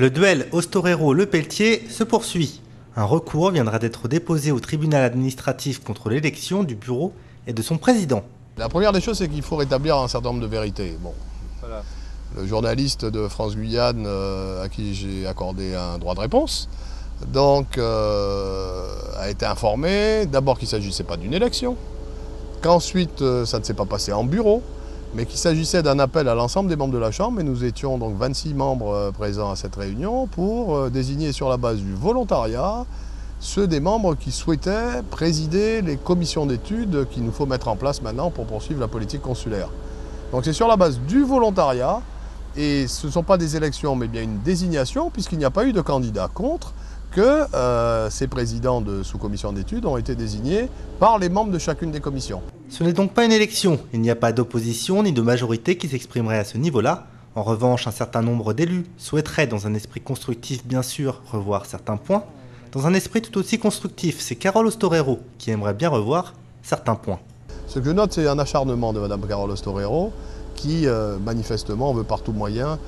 Le duel Ostorero-Le Pelletier se poursuit. Un recours viendra d'être déposé au tribunal administratif contre l'élection du bureau et de son président. La première des choses, c'est qu'il faut rétablir un certain nombre de vérités. Bon. Voilà. Le journaliste de France-Guyane à qui j'ai accordé un droit de réponse donc, a été informé d'abord qu'il ne s'agissait pas d'une élection, qu'ensuite ça ne s'est pas passé en bureau, mais qu'il s'agissait d'un appel à l'ensemble des membres de la Chambre, et nous étions donc 26 membres présents à cette réunion pour désigner sur la base du volontariat ceux des membres qui souhaitaient présider les commissions d'études qu'il nous faut mettre en place maintenant pour poursuivre la politique consulaire. Donc c'est sur la base du volontariat, et ce ne sont pas des élections mais bien une désignation, puisqu'il n'y a pas eu de candidat contre, que ces présidents de sous-commissions d'études ont été désignés par les membres de chacune des commissions. Ce n'est donc pas une élection, il n'y a pas d'opposition ni de majorité qui s'exprimerait à ce niveau-là. En revanche, un certain nombre d'élus souhaiteraient, dans un esprit constructif bien sûr, revoir certains points. Dans un esprit tout aussi constructif, c'est Carole Ostorero qui aimerait bien revoir certains points. Ce que je note, c'est un acharnement de Mme Carole Ostorero qui, manifestement, veut par tout moyen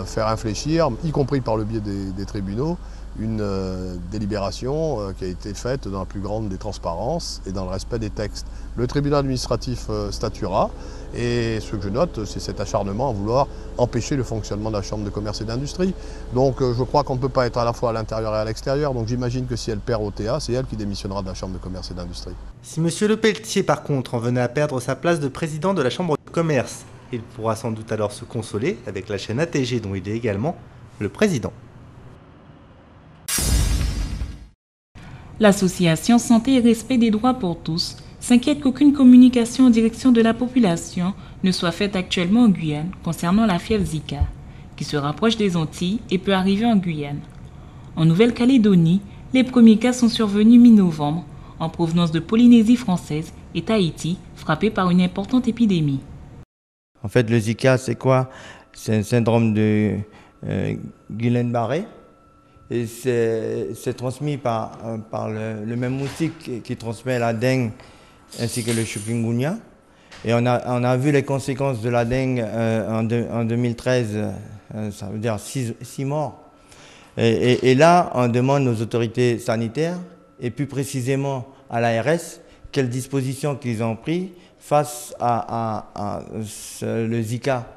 faire infléchir, y compris par le biais des tribunaux, une délibération qui a été faite dans la plus grande des transparences et dans le respect des textes. Le tribunal administratif statuera, et ce que je note, c'est cet acharnement à vouloir empêcher le fonctionnement de la Chambre de commerce et d'industrie. Donc je crois qu'on ne peut pas être à la fois à l'intérieur et à l'extérieur, donc j'imagine que si elle perd au TA, c'est elle qui démissionnera de la Chambre de commerce et d'industrie. Si M. Le Pelletier, par contre, en venait à perdre sa place de président de la Chambre de commerce, il pourra sans doute alors se consoler avec la chaîne ATG dont il est également le président. L'association Santé et Respect des droits pour tous s'inquiète qu'aucune communication en direction de la population ne soit faite actuellement en Guyane concernant la fièvre Zika, qui se rapproche des Antilles et peut arriver en Guyane. En Nouvelle-Calédonie, les premiers cas sont survenus mi-novembre en provenance de Polynésie française et Tahiti, frappés par une importante épidémie. En fait, le Zika, c'est quoi? C'est un syndrome de Guillain-Barré. Et c'est transmis par le même moustique qui transmet la dengue ainsi que le chikungunya. Et on a vu les conséquences de la dengue en 2013, ça veut dire 6 morts. Et là, on demande aux autorités sanitaires, et plus précisément à l'ARS, quelles dispositions qu'ils ont prises face à le Zika.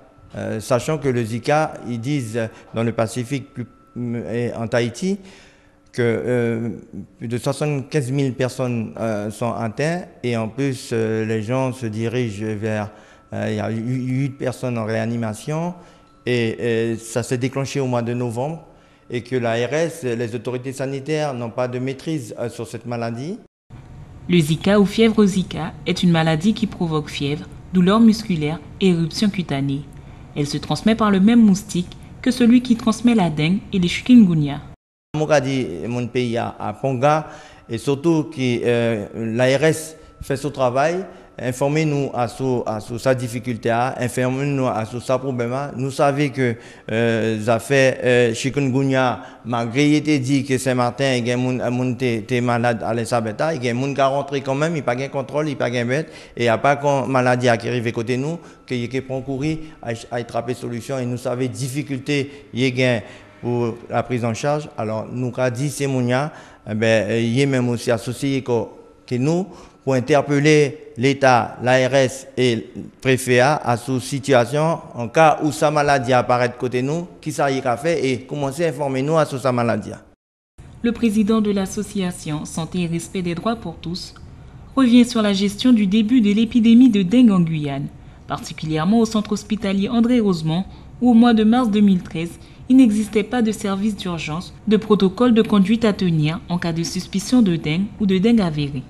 Sachant que le Zika, ils disent dans le Pacifique, et en Tahiti, que plus de 75 000 personnes sont atteintes, et en plus les gens se dirigent vers... il y a 8 personnes en réanimation, et ça s'est déclenché au mois de novembre, et que l'ARS, les autorités sanitaires n'ont pas de maîtrise sur cette maladie. Le Zika ou fièvre Zika est une maladie qui provoque fièvre, douleurs musculaires et éruptions cutanées. Elle se transmet par le même moustique que celui qui transmet la dengue et les chikungunya. Mon pays à Ponga, et surtout que l'ARS fait son travail, informez-nous à sa difficulté, informez-nous à sa problème. Nous savons que ça fait chikungunya, malgré qu'il dit que ce matin, il y a des gens malades à l'Elisabeth, il y a des gens qui sont rentrés quand même, il n'y a pas de contrôle, il n'y a pas de bête, et il n'y a pas de maladie qui arrive à côté de nous, qui prend courir à attraper solution, et nous savons les difficultés qu'il y a pour la prise en charge. Alors, nous avons dit, c'est mon il y a même aussi associé que nous, pour interpeller l'État, l'ARS et le préfet à cette situation, en cas où sa maladie apparaît de côté de nous, qui ça y a fait, et commencer à informer nous sur sa maladie. Le président de l'association Santé et Respect des droits pour tous revient sur la gestion du début de l'épidémie de dengue en Guyane, particulièrement au centre hospitalier André Rosemont, où au mois de mars 2013, il n'existait pas de service d'urgence, de protocole de conduite à tenir en cas de suspicion de dengue ou de dengue avérée.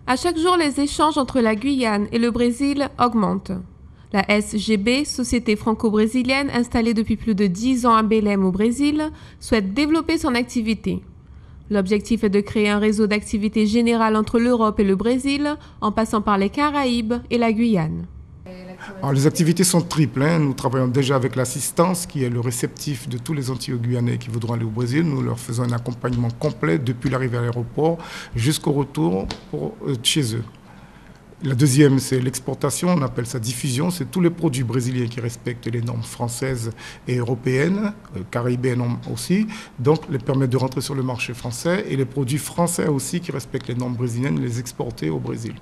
À chaque jour, les échanges entre la Guyane et le Brésil augmentent. La SGB, société franco-brésilienne installée depuis plus de 10 ans à Belém au Brésil, souhaite développer son activité. L'objectif est de créer un réseau d'activités générales entre l'Europe et le Brésil, en passant par les Caraïbes et la Guyane. Alors, les activités sont triples. Nous travaillons déjà avec l'assistance, qui est le réceptif de tous les Antillais-Guyanais qui voudront aller au Brésil. Nous leur faisons un accompagnement complet depuis l'arrivée à l'aéroport jusqu'au retour chez eux. La deuxième, c'est l'exportation, on appelle ça diffusion. C'est tous les produits brésiliens qui respectent les normes françaises et européennes, caribéennes aussi, donc les permettre de rentrer sur le marché français, et les produits français aussi qui respectent les normes brésiliennes, les exporter au Brésil.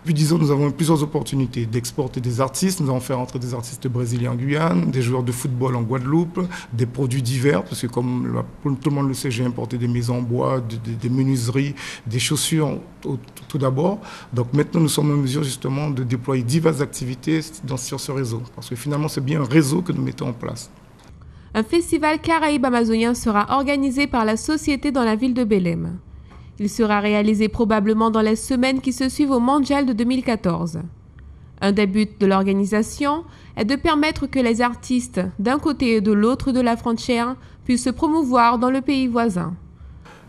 Puis disons, nous avons plusieurs opportunités d'exporter des artistes. Nous avons fait rentrer des artistes brésiliens en Guyane, des joueurs de football en Guadeloupe, des produits divers, parce que comme tout le monde le sait, j'ai importé des maisons en bois, des menuiseries, des chaussures tout d'abord. Donc maintenant, nous sommes en mesure justement de déployer diverses activités sur ce réseau, parce que finalement, c'est bien un réseau que nous mettons en place. Un festival caraïbe amazonien sera organisé par la société dans la ville de Belém. Il sera réalisé probablement dans les semaines qui se suivent au Mondial de 2014. Un des buts de l'organisation est de permettre que les artistes d'un côté et de l'autre de la frontière puissent se promouvoir dans le pays voisin.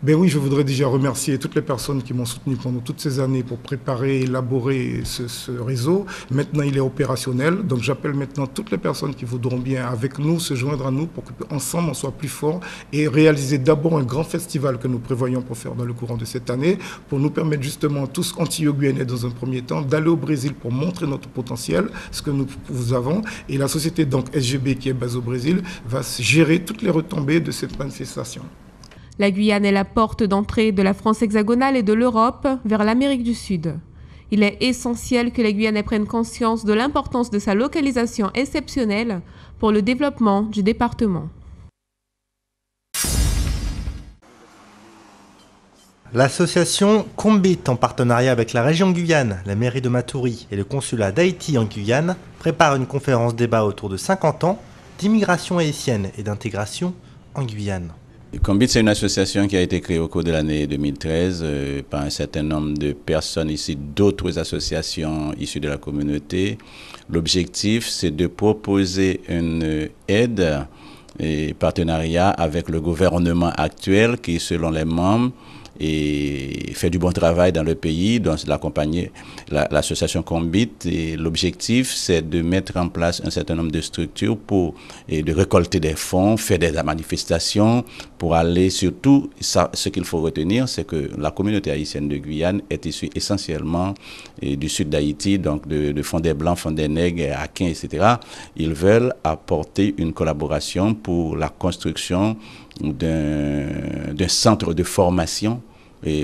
Ben oui, je voudrais déjà remercier toutes les personnes qui m'ont soutenu pendant toutes ces années pour préparer et élaborer ce réseau. Maintenant, il est opérationnel. Donc, j'appelle maintenant toutes les personnes qui voudront bien avec nous se joindre à nous pour qu'ensemble on soit plus forts et réaliser d'abord un grand festival que nous prévoyons pour faire dans le courant de cette année, pour nous permettre justement tous antillais-guyanais dans un premier temps d'aller au Brésil pour montrer notre potentiel, ce que nous avons. Et la société donc SGB qui est basée au Brésil va gérer toutes les retombées de cette manifestation. La Guyane est la porte d'entrée de la France hexagonale et de l'Europe vers l'Amérique du Sud. Il est essentiel que les Guyanais prennent conscience de l'importance de sa localisation exceptionnelle pour le développement du département. L'association Combit, en partenariat avec la région Guyane, la mairie de Matoury et le consulat d'Haïti en Guyane, prépare une conférence débat autour de 50 ans d'immigration haïtienne et d'intégration en Guyane. Combit, c'est une association qui a été créée au cours de l'année 2013 par un certain nombre de personnes ici, d'autres associations issues de la communauté. L'objectif, c'est de proposer une aide et partenariat avec le gouvernement actuel qui, selon les membres, et fait du bon travail dans le pays, donc l'accompagner l'association Combit. Et l'objectif, c'est de mettre en place un certain nombre de structures pour de récolter des fonds, faire des manifestations, pour aller surtout, ce qu'il faut retenir, c'est que la communauté haïtienne de Guyane est issue essentiellement du sud d'Haïti, donc de Fondé Blanc, Fondé Nègre, Aquin, etc. Ils veulent apporter une collaboration pour la construction d'un centre de formation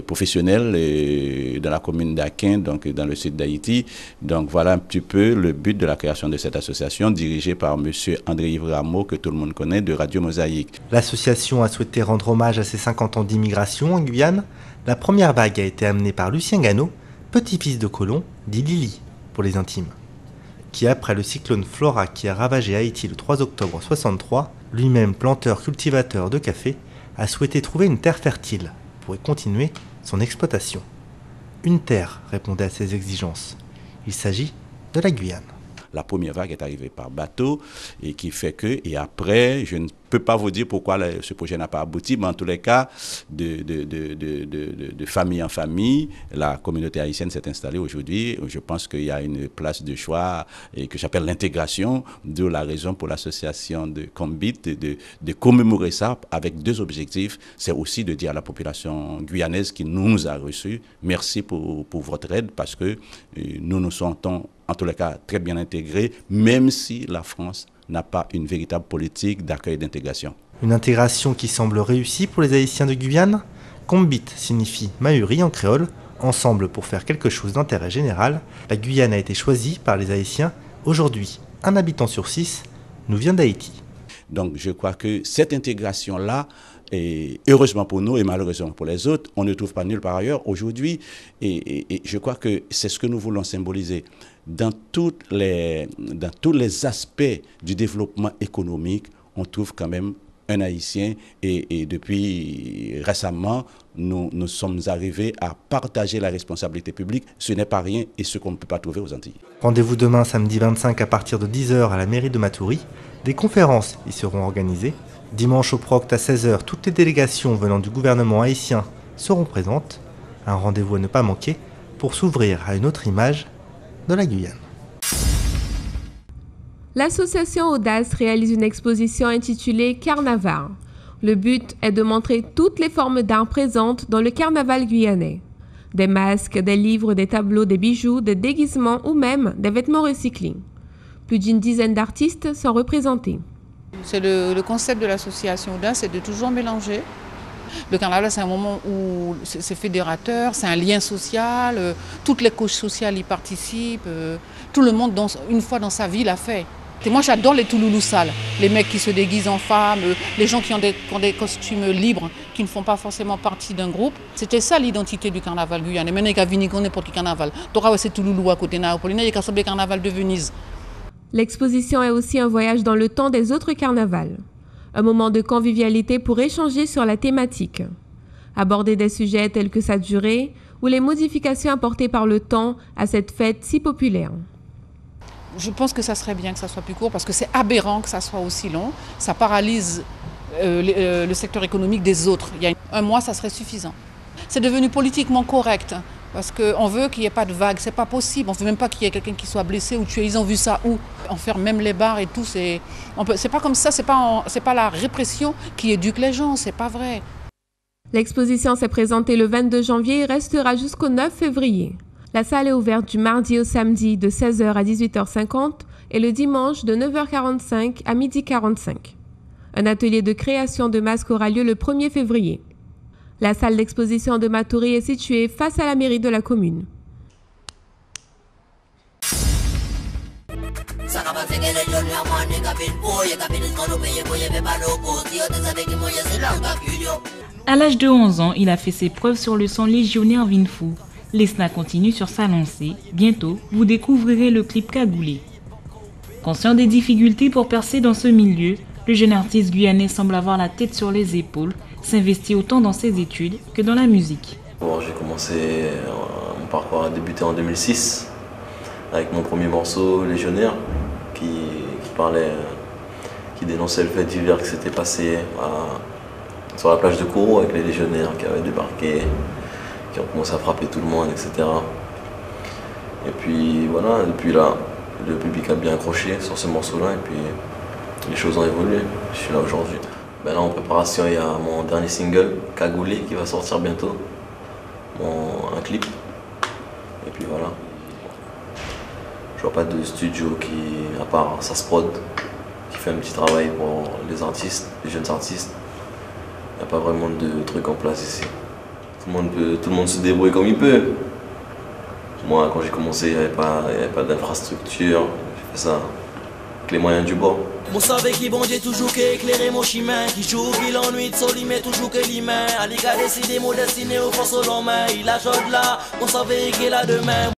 professionnel dans la commune d'Aquin, donc dans le sud d'Haïti. Donc voilà un petit peu le but de la création de cette association dirigée par M. André-Yves Rameau, que tout le monde connaît, de Radio Mosaïque. L'association a souhaité rendre hommage à ses 50 ans d'immigration en Guyane. La première vague a été amenée par Lucien Gano, petit-fils de colon, dit Lili pour les intimes, qui après le cyclone Flora qui a ravagé Haïti le 3 octobre 1963, lui-même planteur-cultivateur de café, a souhaité trouver une terre fertile pour y continuer son exploitation. Une terre répondait à ses exigences. Il s'agit de la Guyane. La première vague est arrivée par bateau et qui fait que, et après, je ne peux pas vous dire pourquoi ce projet n'a pas abouti, mais en tous les cas, de famille en famille, la communauté haïtienne s'est installée aujourd'hui. Je pense qu'il y a une place de choix et que j'appelle l'intégration, de la raison pour l'association de Combit de commémorer ça avec deux objectifs. C'est aussi de dire à la population guyanaise qui nous a reçus, merci pour votre aide, parce que nous nous sentons en tous les cas très bien intégrés, même si la France n'a pas une véritable politique d'accueil et d'intégration. Une intégration qui semble réussie pour les Haïtiens de Guyane. Combit signifie Mahuri en créole, ensemble pour faire quelque chose d'intérêt général. La Guyane a été choisie par les Haïtiens. Aujourd'hui, un habitant sur 6 nous vient d'Haïti. Donc je crois que cette intégration-là, et heureusement pour nous et malheureusement pour les autres, on ne trouve pas nulle part ailleurs aujourd'hui. Et je crois que c'est ce que nous voulons symboliser. Dans tous les aspects du développement économique, on trouve quand même un Haïtien. Et depuis récemment, nous sommes arrivés à partager la responsabilité publique. Ce n'est pas rien et ce qu'on ne peut pas trouver aux Antilles. Rendez-vous demain, samedi 25, à partir de 10h à la mairie de Matoury. Des conférences y seront organisées. Dimanche au Procte à 16h, toutes les délégations venant du gouvernement haïtien seront présentes. Un rendez-vous à ne pas manquer pour s'ouvrir à une autre image de la Guyane. L'association Audace réalise une exposition intitulée Carnaval. Le but est de montrer toutes les formes d'art présentes dans le carnaval guyanais. Des masques, des livres, des tableaux, des bijoux, des déguisements ou même des vêtements recyclés. Plus d'une dizaine d'artistes sont représentés. C'est le concept de l'association Ouda, c'est de toujours mélanger. Le carnaval, c'est un moment où c'est fédérateur, c'est un lien social, toutes les couches sociales y participent, tout le monde, une fois dans sa vie, l'a fait. Et moi, j'adore les touloulous sales, les mecs qui se déguisent en femmes, les gens qui ont des costumes libres, qui ne font pas forcément partie d'un groupe. C'était ça l'identité du carnaval guyanais. Maintenant, il y a Vinigon, n'importe quel carnaval. T'auras ces touloulous à côté, il y a le carnaval de Venise. L'exposition est aussi un voyage dans le temps des autres carnavals. Un moment de convivialité pour échanger sur la thématique. Aborder des sujets tels que sa durée ou les modifications apportées par le temps à cette fête si populaire. Je pense que ça serait bien que ça soit plus court parce que c'est aberrant que ça soit aussi long. Ça paralyse le secteur économique des autres. Il y a un mois, ça serait suffisant. C'est devenu politiquement correct parce qu'on veut qu'il n'y ait pas de vague. C'est pas possible. On ne veut même pas qu'il y ait quelqu'un qui soit blessé ou tué. Ils ont vu ça où? On ferme même les bars et tout. C'est pas comme ça. C'est pas la répression qui éduque les gens. C'est pas vrai. L'exposition s'est présentée le 22 janvier et restera jusqu'au 9 février. La salle est ouverte du mardi au samedi de 16h à 18h50 et le dimanche de 9h45 à 12h45. Un atelier de création de masques aura lieu le 1er février. La salle d'exposition de Matoury est située face à la mairie de la commune. À l'âge de 11 ans, il a fait ses preuves sur le son légionnaire Vinfou. Lesna continue sur sa lancée. Bientôt, vous découvrirez le clip Cagoulé. Conscient des difficultés pour percer dans ce milieu, le jeune artiste guyanais semble avoir la tête sur les épaules, s'investit autant dans ses études que dans la musique. Bon, j'ai commencé mon parcours a débuté en 2006 avec mon premier morceau Légionnaire qui dénonçait le fait divers qui s'était passé sur la plage de Kourou avec les légionnaires qui avaient débarqué, qui ont commencé à frapper tout le monde, etc. Et puis voilà, depuis là, le public a bien accroché sur ce morceau-là et puis les choses ont évolué. Je suis là aujourd'hui. Là en préparation, il y a mon dernier single, Cagoulé, qui va sortir bientôt. Un clip. Et puis voilà. Je vois pas de studio qui, à part Sasprod, qui fait un petit travail pour les artistes, les jeunes artistes. Il n'y a pas vraiment de trucs en place ici. Tout le monde se débrouille comme il peut. Moi, quand j'ai commencé, il n'y avait pas d'infrastructure. J'ai fait ça avec les moyens du bord. Vous savez qui bon Dieu toujours qu'éclairer mon chemin, qui joue qui l'ennuie de soli mais toujours que l'humain. Ali a décidé mon destiné au force au long main. Il a chaud là, on savait qu'il a demain.